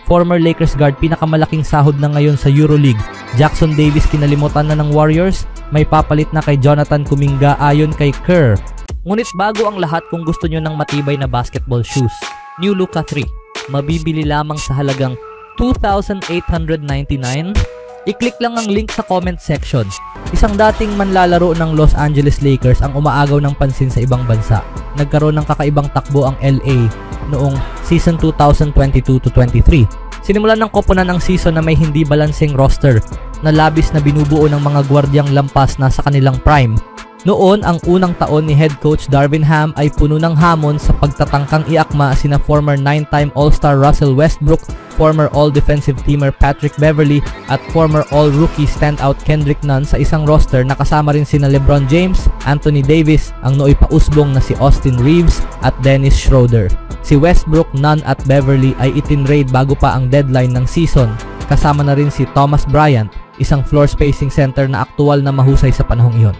Former Lakers guard, pinakamalaking sahod na ngayon sa EuroLeague. Jackson Davis kinalimutan na ng Warriors, may papalit na kay Jonathan Kuminga ayon kay Kerr. Ngunit bago ang lahat, kung gusto nyo ng matibay na basketball shoes, New Luka 3, mabibili lamang sa halagang $2,899. I-click lang ang link sa comment section. Isang dating manlalaro ng Los Angeles Lakers ang umaagaw ng pansin sa ibang bansa. Nagkaroon ng kakaibang takbo ang LA noong season 2022-23. Sinimulan ng koponan ang season na may hindi balanseng roster na labis na binubuo ng mga gwardyang lampas na sa kanilang prime. Noon, ang unang taon ni head coach Darvin Ham ay puno ng hamon sa pagtatangkang iakma sina former 9-time All-Star Russell Westbrook, former All-Defensive Teamer Patrick Beverley at former All-Rookie standout Kendrick Nunn sa isang roster na kasama rin sina LeBron James, Anthony Davis, ang nooy pausbong na si Austin Reeves at Dennis Schroeder. Si Westbrook, Nunn at Beverley ay itinrade bago pa ang deadline ng season. Kasama na rin si Thomas Bryant, isang floor spacing center na aktual na mahusay sa panahong iyon.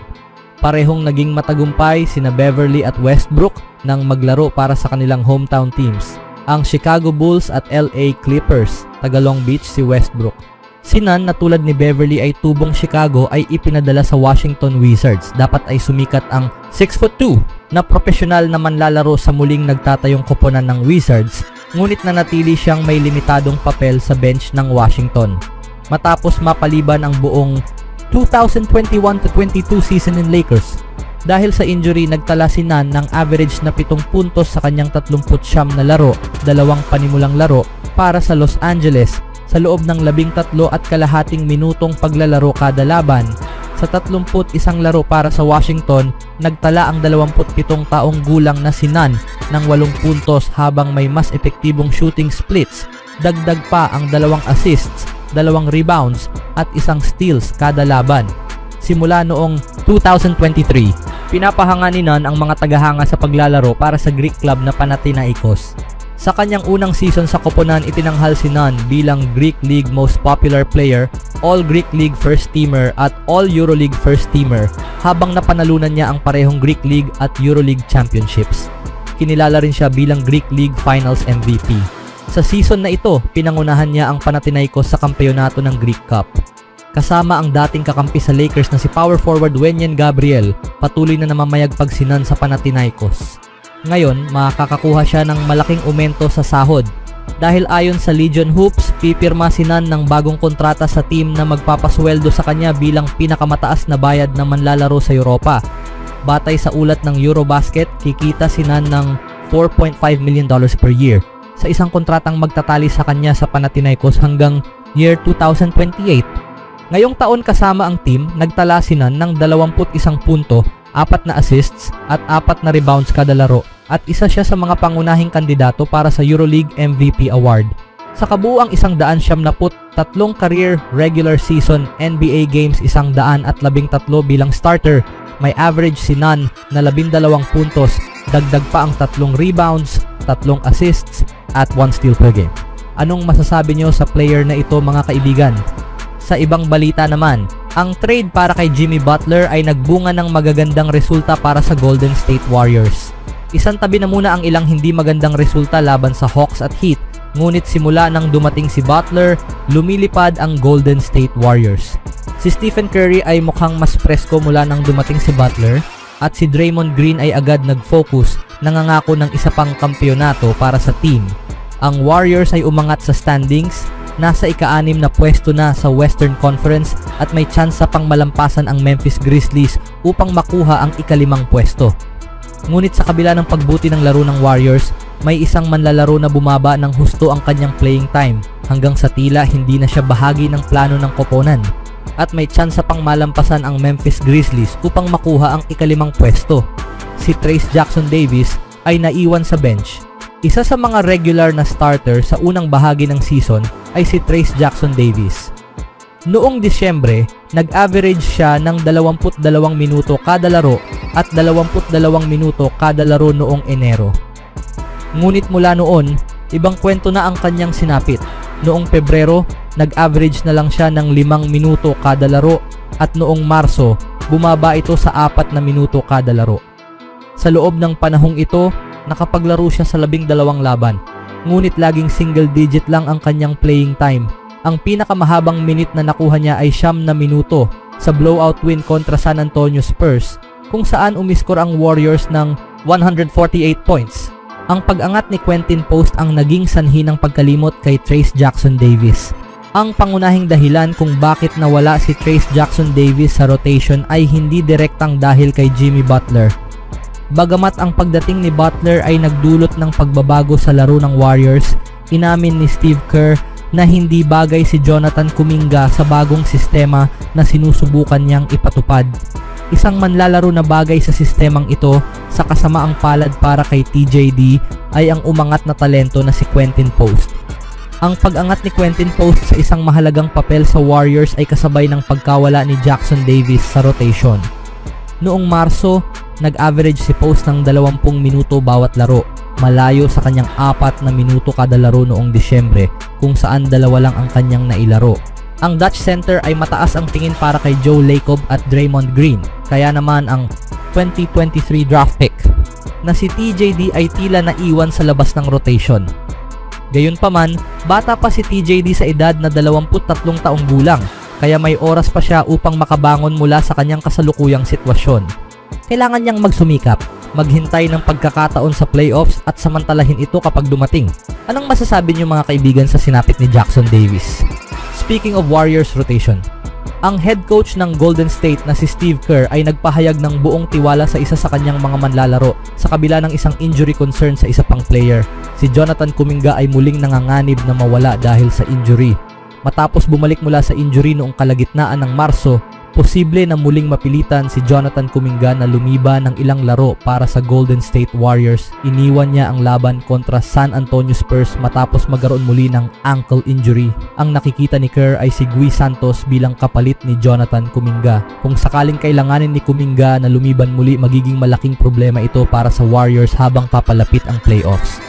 Parehong naging matagumpay sina Beverley at Westbrook nang maglaro para sa kanilang hometown teams, ang Chicago Bulls at LA Clippers. Taga Long Beach si Westbrook. Si Nunn na tulad ni Beverley ay tubong Chicago ay ipinadala sa Washington Wizards. Dapat ay sumikat ang 6'2" na profesional na manlalaro sa muling nagtatayong koponan ng Wizards, ngunit nanatili siyang may limitadong papel sa bench ng Washington. Matapos mapaliban ang buong 2021-22 season in Lakers. Dahil sa injury, nagtala si Nunn ng average na 7 puntos sa kanyang 39 na laro, 2 panimulang laro para sa Los Angeles sa loob ng 13.5 minutong paglalaro kada laban. Sa 31 laro para sa Washington, nagtala ang 27 taong gulang na si Nunn ng 8 puntos habang may mas epektibong shooting splits. Dagdag pa ang 2 assists, 2 rebounds at 1 steals kada laban. Simula noong 2023, pinapahanga ni Nunn ang mga tagahanga sa paglalaro para sa Greek club na Panathinaikos. Sa kanyang unang season sa koponan, itinanghal si Nunn bilang Greek League Most Popular Player, All-Greek League First Teamer at All-Euroleague First Teamer habang napanalunan niya ang parehong Greek League at Euroleague Championships. Kinilala rin siya bilang Greek League Finals MVP. Sa season na ito, pinangunahan niya ang Panathinaikos sa kampeonato ng Greek Cup. Kasama ang dating kakampi sa Lakers na si power forward Wenyen Gabriel, patuloy na namamayagpag si Nunn sa Panathinaikos. Ngayon, makakakuha siya ng malaking aumento sa sahod. Dahil ayon sa Legion Hoops, pipirma si Nunn ng bagong kontrata sa team na magpapasweldo sa kanya bilang pinakamataas na bayad na manlalaro sa Europa. Batay sa ulat ng Eurobasket, kikita si Nunn ng $4.5 million per year sa isang kontratang magtatali sa kanya sa Panathinaikos hanggang year 2028. Ngayong taon kasama ang team, nagtala si Nunn ng 21 punto, 4 na assists at 4 na rebounds kada laro at isa siya sa mga pangunahing kandidato para sa EuroLeague MVP Award. Sa kabuuang 173 career regular season NBA games, 113 bilang starter, may average si Nunn na 12 puntos, dagdag pa ang 3 rebounds, 3 assists at 1 steal per game. Anong masasabi nyo sa player na ito, mga kaibigan? Sa ibang balita naman, ang trade para kay Jimmy Butler ay nagbunga ng magagandang resulta para sa Golden State Warriors. Isantabi na muna ang ilang hindi magandang resulta laban sa Hawks at Heat, ngunit simula nang dumating si Butler, lumilipad ang Golden State Warriors. Si Stephen Curry ay mukhang mas presko mula nang dumating si Butler at si Draymond Green ay agad nag-focus, nangangako ng isa pang kampeonato para sa team. Ang Warriors ay umangat sa standings, nasa ika-6 na pwesto na sa Western Conference at may tsansa pang malampasan ang Memphis Grizzlies upang makuha ang ika-5 pwesto. Ngunit sa kabila ng pagbuti ng laro ng Warriors, may isang manlalaro na bumaba ng husto ang kanyang playing time hanggang sa tila hindi na siya bahagi ng plano ng koponan. At may tsansa pang malampasan ang Memphis Grizzlies upang makuha ang ika-5 pwesto. Si Trayce Jackson Davis ay naiwan sa bench. Isa sa mga regular na starter sa unang bahagi ng season ay si Trayce Jackson Davis. Noong Disyembre, nag-average siya ng 22 minuto kada laro at 22 minuto kada laro noong Enero. Ngunit mula noon, ibang kwento na ang kanyang sinapit. Noong Pebrero, nag-average na lang siya ng 5 minuto kada laro at noong Marso, bumaba ito sa 4 na minuto kada laro. Sa loob ng panahong ito, nakapaglaro siya sa 12 laban. ngunit laging single digit lang ang kanyang playing time. Ang pinakamahabang minute na nakuha niya ay 9 na minuto sa blowout win kontra San Antonio Spurs, kung saan umiskor ang Warriors ng 148 points. Ang pag-angat ni Quentin Post ang naging sanhi ng pagkalimot kay Trayce Jackson-Davis. Ang pangunahing dahilan kung bakit nawala si Trayce Jackson-Davis sa rotation ay hindi direktang dahil kay Jimmy Butler. Bagamat ang pagdating ni Butler ay nagdulot ng pagbabago sa laro ng Warriors, inamin ni Steve Kerr na hindi bagay si Jonathan Kuminga sa bagong sistema na sinusubukan niyang ipatupad. Isang manlalaro na bagay sa sistemang ito sa kasamaang palad para kay TJD ay ang umangat na talento na si Quentin Post. Ang pag-angat ni Quentin Post sa isang mahalagang papel sa Warriors ay kasabay ng pagkawala ni Jackson Davis sa rotation. Noong Marso, nag-average si Post ng 20 minuto bawat laro, malayo sa kanyang 4 na minuto kada laro noong Disyembre, kung saan 2 lang ang kanyang nailaro. Ang Dutch center ay mataas ang tingin para kay Joe Lacob at Draymond Green, kaya naman ang 2023 draft pick na si TJD ay tila naiwan sa labas ng rotation. Gayunpaman, bata pa si TJD sa edad na 23 taong gulang, kaya may oras pa siya upang makabangon mula sa kanyang kasalukuyang sitwasyon. Kailangan niyang magsumikap, maghintay ng pagkakataon sa playoffs at samantalahin ito kapag dumating. Anong masasabi niyo mga kaibigan sa sinapit ni Jackson Davis? Speaking of Warriors rotation, ang head coach ng Golden State na si Steve Kerr ay nagpahayag ng buong tiwala sa isa sa kanyang mga manlalaro sa kabila ng isang injury concern sa isa pang player. Si Jonathan Kuminga ay muling nanganganib na mawala dahil sa injury. Matapos bumalik mula sa injury noong kalagitnaan ng Marso, posible na muling mapilitan si Jonathan Kuminga na lumiban ng ilang laro para sa Golden State Warriors. Iniwan niya ang laban kontra San Antonio Spurs matapos magkaroon muli ng ankle injury. Ang nakikita ni Kerr ay si Gui Santos bilang kapalit ni Jonathan Kuminga. Kung sakaling kailanganin ni Kuminga na lumiban muli, magiging malaking problema ito para sa Warriors habang papalapit ang playoffs.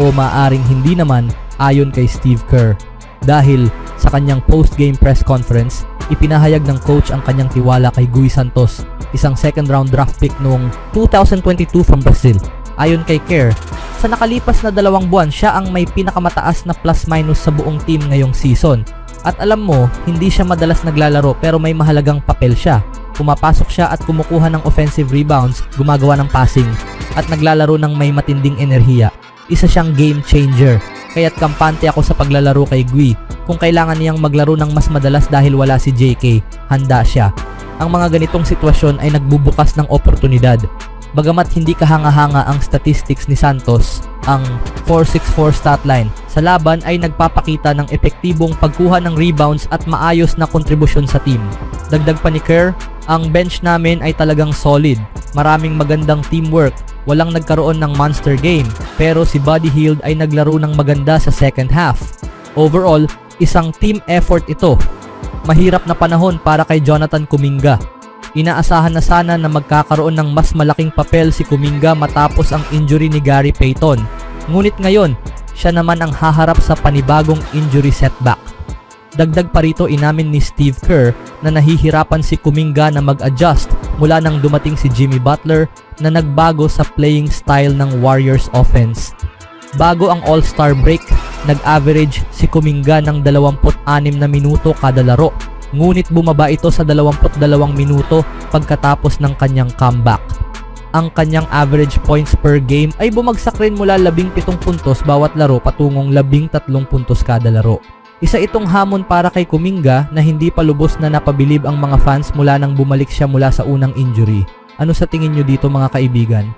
O maaring hindi naman, ayon kay Steve Kerr. Dahil sa kanyang post-game press conference, ipinahayag ng coach ang kanyang tiwala kay Gui Santos, isang second round draft pick noong 2022 from Brazil. Ayon kay Kerr, sa nakalipas na 2 buwan siya ang may pinakamataas na plus-minus sa buong team ngayong season. At alam mo, hindi siya madalas naglalaro pero may mahalagang papel siya. Pumapasok siya at kumukuha ng offensive rebounds, gumagawa ng passing, at naglalaro ng may matinding enerhiya. Isa siyang game changer. Kaya't kampante ako sa paglalaro kay Gui. Kung kailangan niyang maglaro ng mas madalas dahil wala si JK, handa siya. Ang mga ganitong sitwasyon ay nagbubukas ng oportunidad. Bagamat hindi kahanga-hanga ang statistics ni Santos, ang 464 statline sa laban ay nagpapakita ng epektibong pagkuha ng rebounds at maayos na kontribusyon sa team. Dagdag pa ni Kerr, ang bench namin ay talagang solid. Maraming magandang teamwork. Walang nagkaroon ng monster game, pero si Buddy Hield ay naglaro ng maganda sa second half. Overall, isang team effort ito. Mahirap na panahon para kay Jonathan Kuminga. Inaasahan na sana na magkakaroon ng mas malaking papel si Kuminga matapos ang injury ni Gary Payton. Ngunit ngayon, siya naman ang haharap sa panibagong injury setback. Dagdag pa rito, inamin ni Steve Kerr na nahihirapan si Kuminga na mag-adjust mula nang dumating si Jimmy Butler na nagbago sa playing style ng Warriors offense. Bago ang All-Star break, nag-average si Kuminga ng 26 na minuto kada laro. Ngunit bumaba ito sa 22 minuto pagkatapos ng kanyang comeback. Ang kanyang average points per game ay bumagsak rin mula 17 puntos bawat laro patungong 13 puntos kada laro. Isa itong hamon para kay Kuminga na hindi pa lubos na napabilib ang mga fans mula nang bumalik siya mula sa unang injury. Ano sa tingin nyo dito mga kaibigan?